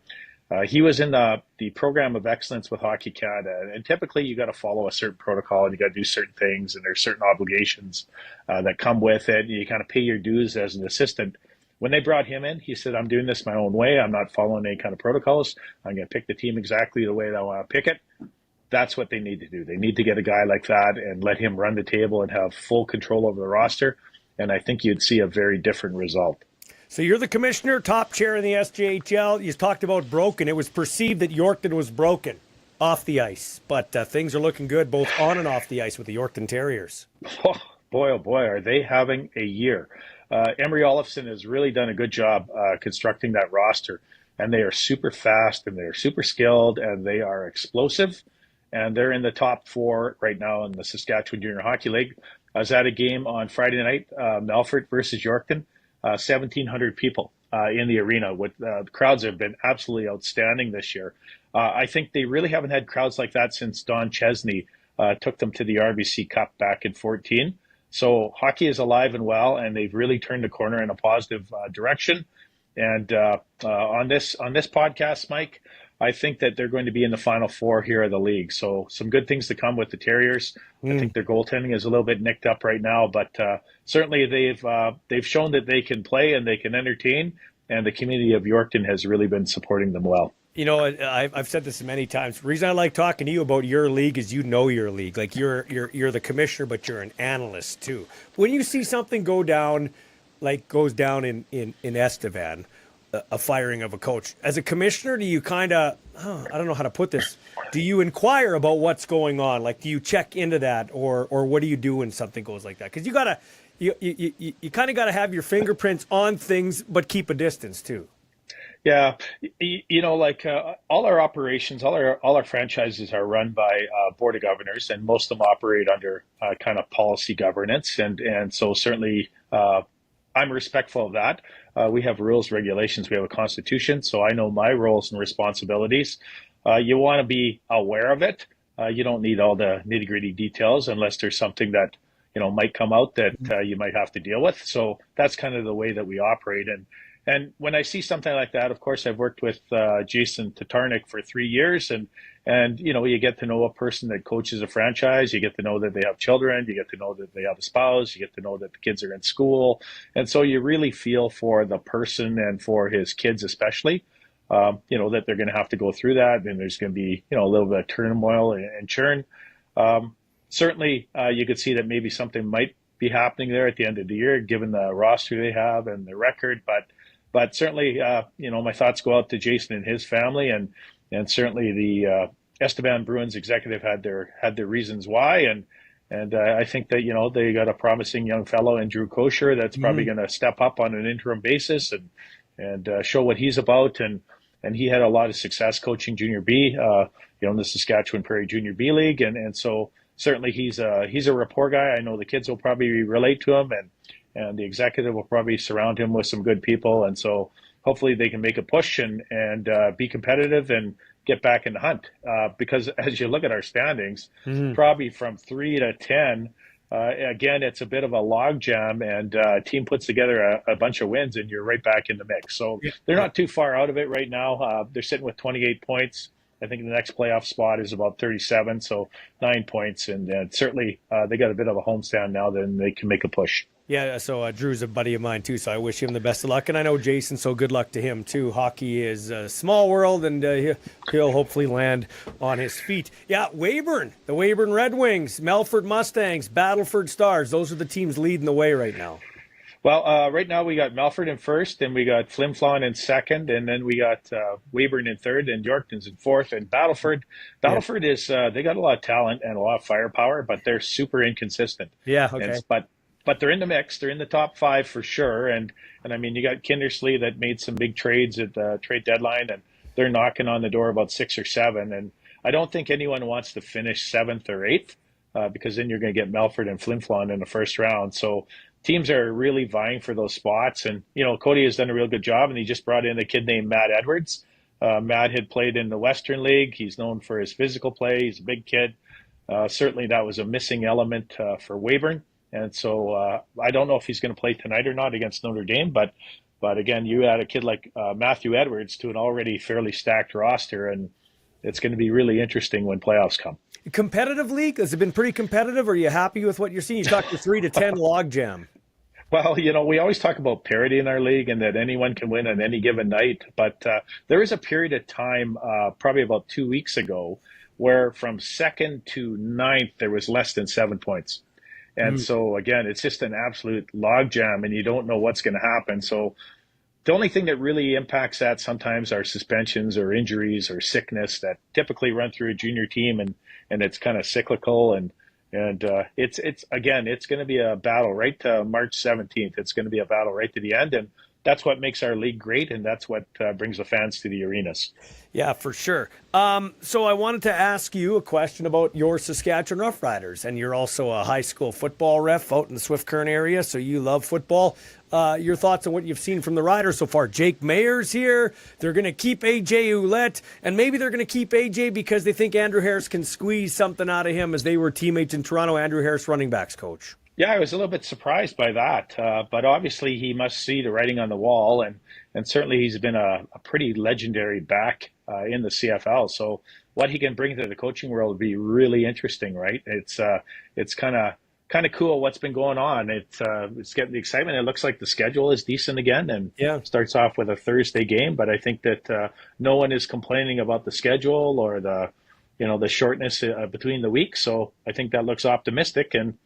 He was in the program of excellence with Hockey Canada, and typically you got to follow a certain protocol and you got to do certain things, and there's certain obligations that come with it. You kind of pay your dues as an assistant. When they brought him in, he said, I'm doing this my own way. I'm not following any kind of protocols. I'm going to pick the team exactly the way that I want to pick it. That's what they need to do. They need to get a guy like that and let him run the table and have full control over the roster. And I think you'd see a very different result. So you're the commissioner, top chair in the SJHL. You talked about broken. It was perceived that Yorkton was broken off the ice, but things are looking good both on and off the ice with the Yorkton Terriers. Oh boy, are they having a year. Emery Olofsson has really done a good job constructing that roster, and they are super fast and they're super skilled and they are explosive. And they're in the top 4 right now in the Saskatchewan Junior Hockey League. I was at a game on Friday night, Melfort versus Yorkton, 1,700 people in the arena. The crowds have been absolutely outstanding this year. I think they really haven't had crowds like that since Don Chesney took them to the RBC Cup back in 2014. So hockey is alive and well, and they've really turned the corner in a positive direction. And on this podcast, Mike, I think that they're going to be in the Final Four here of the league. So some good things to come with the Terriers. I think their goaltending is a little bit nicked up right now, but certainly they've shown that they can play and they can entertain, and the community of Yorkton has really been supporting them well. You know, I've said this many times. The reason I like talking to you about your league is you know your league. Like you're the commissioner, but you're an analyst too. When you see something goes down in Estevan, a firing of a coach. As a commissioner, do you kind of, I don't know how to put this, do you inquire about what's going on? Like, do you check into that, or what do you do when something goes like that? Because you kind of got to have your fingerprints on things, but keep a distance too. Yeah, you know, like all our operations, all our franchises are run by board of governors, and most of them operate under kind of policy governance, and so certainly I'm respectful of that. We have rules, regulations, we have a constitution, so I know my roles and responsibilities. You want to be aware of it. You don't need all the nitty-gritty details unless there's something that, you know, might come out that you might have to deal with. So that's kind of the way that we operate. And when I see something like that, of course, I've worked with Jason Tatarnic for 3 years, and you know, you get to know a person that coaches a franchise. You get to know that they have children. You get to know that they have a spouse. You get to know that the kids are in school, and so you really feel for the person and for his kids, especially. You know, that they're going to have to go through that, and there's going to be, you know, a little bit of turmoil and churn. Certainly, you could see that maybe something might be happening there at the end of the year, given the roster they have and the record, But certainly, you know, my thoughts go out to Jason and his family, and certainly the Estevan Bruins executive had their reasons why, and I think that, you know, they got a promising young fellow in Drew Kosher that's probably going to step up on an interim basis and show what he's about, and he had a lot of success coaching Junior B, you know, in the Saskatchewan Prairie Junior B League, and so certainly he's a rapport guy. I know the kids will probably relate to him, and the executive will probably surround him with some good people. And so hopefully they can make a push and be competitive and get back in the hunt. Because as you look at our standings, probably from 3 to 10, again, it's a bit of a log jam, and a team puts together a bunch of wins and you're right back in the mix. So they're not too far out of it right now. They're sitting with 28 points. I think the next playoff spot is about 37, so 9 points. And certainly they got a bit of a homestand now, then they can make a push. Yeah, so Drew's a buddy of mine too, so I wish him the best of luck. And I know Jason, so good luck to him too. Hockey is a small world, and he'll hopefully land on his feet. Yeah, Weyburn, the Weyburn Red Wings, Melfort Mustangs, Battleford Stars, those are the teams leading the way right now. Well, right now we got Melfort in first, and we got Flim Flon in second, and then we got Weyburn in third, and Yorkton's in fourth, and Battleford is they got a lot of talent and a lot of firepower, but they're super inconsistent. Yeah, okay. But they're in the mix. They're in the top 5 for sure, and I mean, you got Kindersley that made some big trades at the trade deadline, and they're knocking on the door about 6 or 7, and I don't think anyone wants to finish 7th or 8th. because then you're going to get Melfort and Flin Flon in the first round. So teams are really vying for those spots. And, Cody has done a real good job, and he just brought in a kid named Matt Edwards. Matt had played in the Western League. He's known for his physical play. He's a big kid. Certainly that was a missing element for Weyburn. And so I don't know if he's going to play tonight or not against Notre Dame, but again, you add a kid like Matthew Edwards to an already fairly stacked roster, and it's going to be really interesting when playoffs come. Competitive league? Has it been pretty competitive? Are you happy with what you're seeing? You talked to 3 to 10 logjam. Well, we always talk about parity in our league and that anyone can win on any given night. But there is a period of time, probably about 2 weeks ago, where from 2nd to 9th, there was less than 7 points. And so, again, it's just an absolute logjam, and you don't know what's going to happen. So the only thing that really impacts that sometimes are suspensions or injuries or sickness that typically run through a junior team, and it's kind of cyclical. And it's going to be a battle right to March 17th. It's going to be a battle right to the end, and that's what makes our league great, and that's what brings the fans to the arenas. Yeah, for sure. So I wanted to ask you a question about your Saskatchewan Roughriders, and you're also a high school football ref out in the Swift Current area, so you love football. Your thoughts on what you've seen from the Riders so far? Jake Mayer's here. They're going to keep A.J. Ouellette, and maybe they're going to keep A.J. because they think Andrew Harris can squeeze something out of him, as they were teammates in Toronto. Andrew Harris, running backs coach. Yeah, I was a little bit surprised by that, but obviously he must see the writing on the wall, and certainly he's been a pretty legendary back in the CFL. So what he can bring to the coaching world would be really interesting, right? It's kind of cool what's been going on. It's getting the excitement. It looks like the schedule is decent again, and starts off with a Thursday game. But I think that no one is complaining about the schedule or the shortness between the weeks. So I think that looks optimistic. And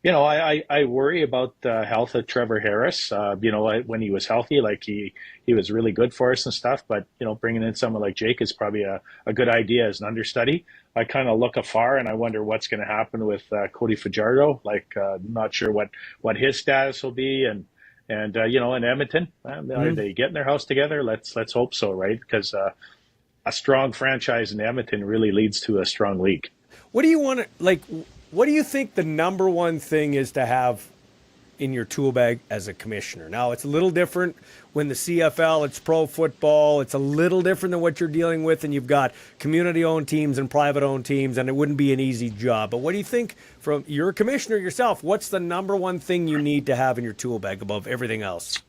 I worry about the health of Trevor Harris. When he was healthy, like he was really good for us and stuff. But, bringing in someone like Jake is probably a good idea as an understudy. I kind of look afar and I wonder what's going to happen with Cody Fajardo. Not sure what his status will be. And in Edmonton, are they getting their house together? Let's hope so, right? Because a strong franchise in Edmonton really leads to a strong league. What do you want to, what do you think the number one thing is to have in your tool bag as a commissioner? Now, it's a little different when the CFL, it's pro football. It's a little different than what you're dealing with, and you've got community-owned teams and private-owned teams, and it wouldn't be an easy job. But what do you think, from you're a commissioner yourself, what's the number one thing you need to have in your tool bag above everything else?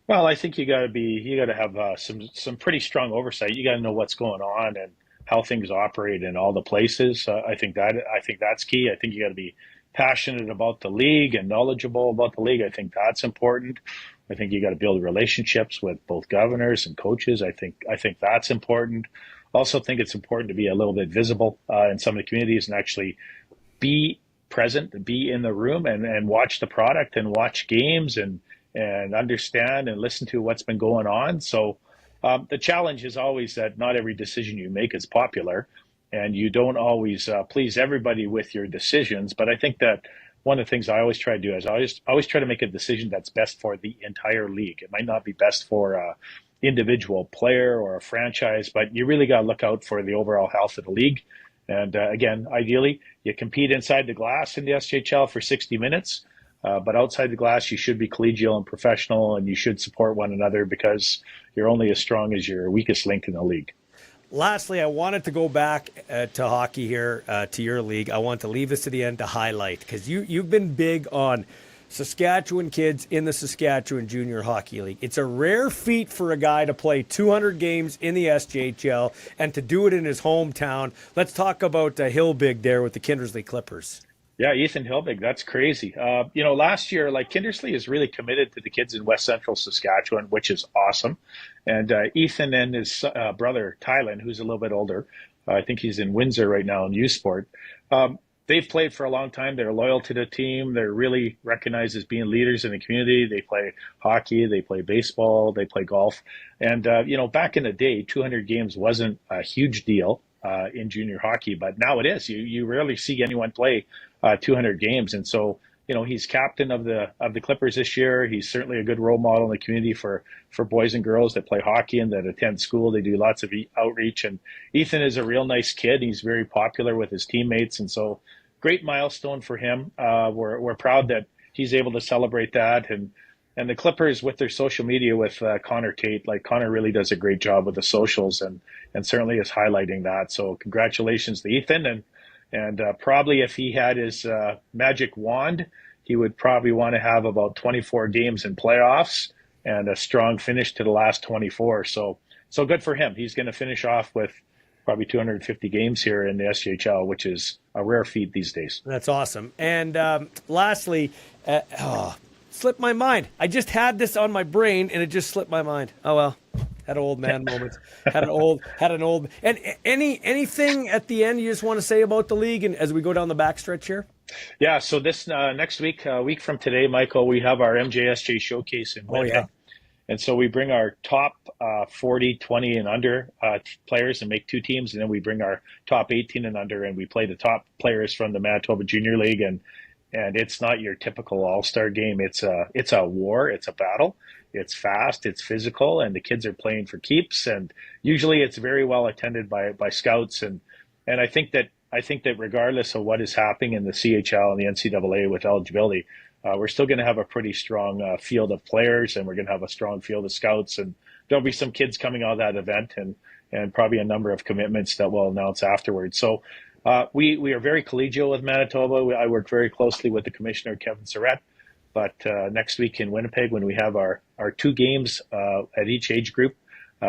Well, I think you got to have some pretty strong oversight. You got to know what's going on and how things operate in all the places. I think that's key. I think you got to be passionate about the league and knowledgeable about the league. I think that's important. I think you got to build relationships with both governors and coaches. I think that's important. Also think it's important to be a little bit visible in some of the communities and actually be present, be in the room and watch the product and watch games and understand and listen to what's been going on. So the challenge is always that not every decision you make is popular, and you don't always please everybody with your decisions. But I think that one of the things I always try to do is I always try to make a decision that's best for the entire league. It might not be best for an individual player or a franchise, but you really got to look out for the overall health of the league. And again, ideally, you compete inside the glass in the SJHL for 60 minutes. But outside the glass, you should be collegial and professional, and you should support one another because you're only as strong as your weakest link in the league. Lastly, I wanted to go back to hockey here, to your league. I want to leave this to the end to highlight, because you've been big on Saskatchewan kids in the Saskatchewan Junior Hockey League. It's a rare feat for a guy to play 200 games in the SJHL and to do it in his hometown. Let's talk about Hilbig there with the Kindersley Clippers. Yeah, Ethan Hilbig, that's crazy. Last year, Kindersley is really committed to the kids in West Central Saskatchewan, which is awesome. And Ethan and his brother, Tylen, who's a little bit older, I think he's in Windsor right now in U Sport. They've played for a long time. They're loyal to the team. They're really recognized as being leaders in the community. They play hockey, they play baseball, they play golf. And, back in the day, 200 games wasn't a huge deal in junior hockey, but now it is. You rarely see anyone play 200 games. And so, he's captain of the Clippers this year. He's certainly a good role model in the community for boys and girls that play hockey and that attend school. They do lots of outreach. And Ethan is a real nice kid. He's very popular with his teammates. And so, great milestone for him. We're proud that he's able to celebrate that. And the Clippers with their social media with Connor Tate, like Connor really does a great job with the socials and certainly is highlighting that. So congratulations to Ethan. And probably if he had his magic wand, he would probably want to have about 24 games in playoffs and a strong finish to the last 24. So good for him. He's going to finish off with probably 250 games here in the SJHL, which is a rare feat these days. That's awesome. And lastly, slipped my mind. I just had this on my brain and it just slipped my mind. Oh well, had an old man moment. Had an old. And anything at the end you just want to say about the league and as we go down the backstretch here? Yeah. So this next week, a week from today, Michael, we have our MJSJ showcase in Winnipeg. Oh yeah. And so we bring our top 40, 20 and under players and make two teams. And then we bring our top 18 and under and we play the top players from the Manitoba Junior League. And it's not your typical all-star game. It's a war. It's a battle. It's fast. It's physical. And the kids are playing for keeps. And usually it's very well attended by scouts. And I think that regardless of what is happening in the CHL and the NCAA with eligibility, we're still going to have a pretty strong field of players, and we're going to have a strong field of scouts, and there'll be some kids coming out of that event, and probably a number of commitments that we'll announce afterwards. So we are very collegial with Manitoba. I work very closely with the commissioner, Kevin Surratt. But next week in Winnipeg, when we have our two games at each age group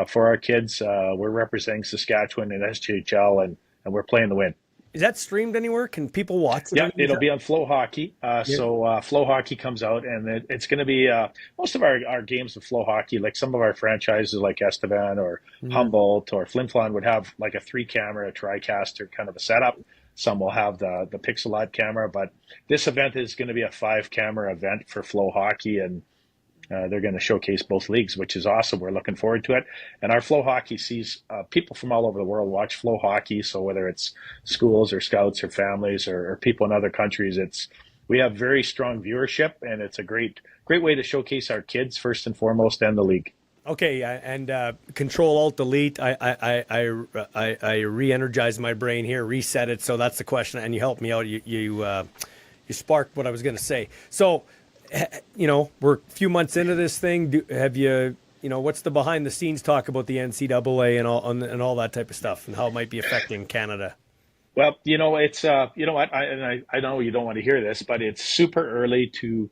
for our kids, we're representing Saskatchewan and SJHL, and we're playing the win. Is that streamed anywhere? Can people watch it? Yeah, it'll be on Flow Hockey. So Flow Hockey comes out, and it's going to be most of our games of Flow Hockey, like some of our franchises like Estevan or Humboldt or Flin Flon would have like a 3-camera TriCaster kind of a setup. Some will have the Pixelot camera, but this event is going to be a 5-camera event for Flow Hockey, and they're going to showcase both leagues, which is awesome. We're looking forward to it. And our Flow Hockey sees people from all over the world watch Flow Hockey. So whether it's schools or scouts or families or people in other countries, we have very strong viewership, and it's a great way to showcase our kids first and foremost and the league. Okay, and Control-Alt-Delete, I re-energized my brain here, reset it. So that's the question, and you helped me out. You sparked what I was going to say. So, we're a few months into this thing. Have you, what's the behind the scenes talk about the NCAA and all that type of stuff and how it might be affecting Canada? Well, it's, what, I know you don't want to hear this, but it's super early to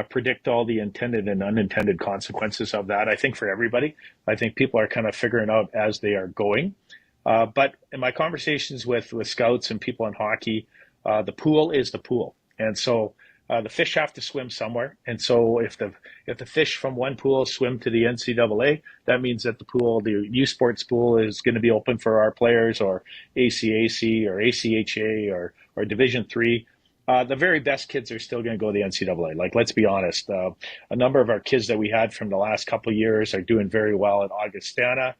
predict all the intended and unintended consequences of that. I think for everybody, I think people are kind of figuring out as they are going. But in my conversations with scouts and people in hockey, the pool is the pool. And so, the fish have to swim somewhere, and so if the fish from one pool swim to the NCAA, that means that the U Sports pool is going to be open for our players, or ACAC, or ACHA, or Division III. The very best kids are still going to go to the NCAA. Like, let's be honest, a number of our kids that we had from the last couple of years are doing very well at Augustana.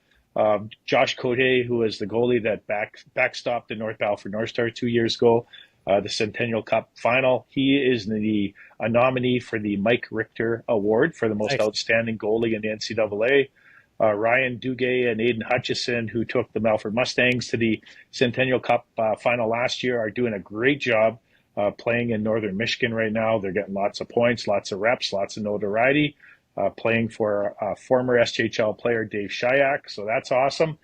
Josh Cote, who was the goalie that backstopped the North Battleford North Star 2 years ago, the Centennial Cup final. He is a nominee for the Mike Richter Award for the most outstanding goalie in the NCAA. Ryan Duguay and Aiden Hutchison, who took the Melford Mustangs to the Centennial Cup final last year, are doing a great job playing in Northern Michigan right now. They're getting lots of points, lots of reps, lots of notoriety, playing for former SJHL player Dave Shayak, so that's awesome.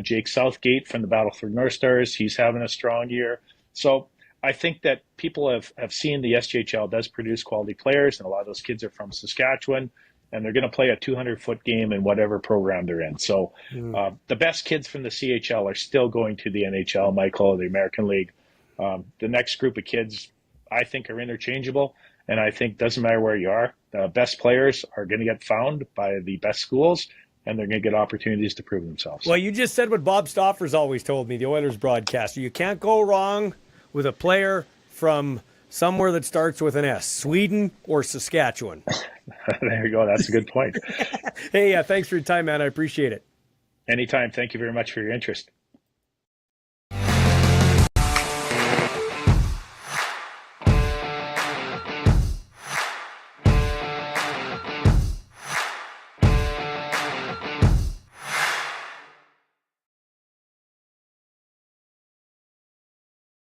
Jake Southgate from the Battleford North Stars, he's having a strong year. So I think that people have seen the SJHL does produce quality players, and a lot of those kids are from Saskatchewan, and they're going to play a 200-foot game in whatever program they're in. So the best kids from the CHL are still going to the NHL, Michael, the American League. The next group of kids, I think, are interchangeable, and I think doesn't matter where you are. The best players are going to get found by the best schools, and they're going to get opportunities to prove themselves. Well, you just said what Bob Stauffer's always told me, the Oilers broadcaster. You can't go wrong with a player from somewhere that starts with an S, Sweden or Saskatchewan. There you go. That's a good point. Hey, thanks for your time, man. I appreciate it. Anytime. Thank you very much for your interest.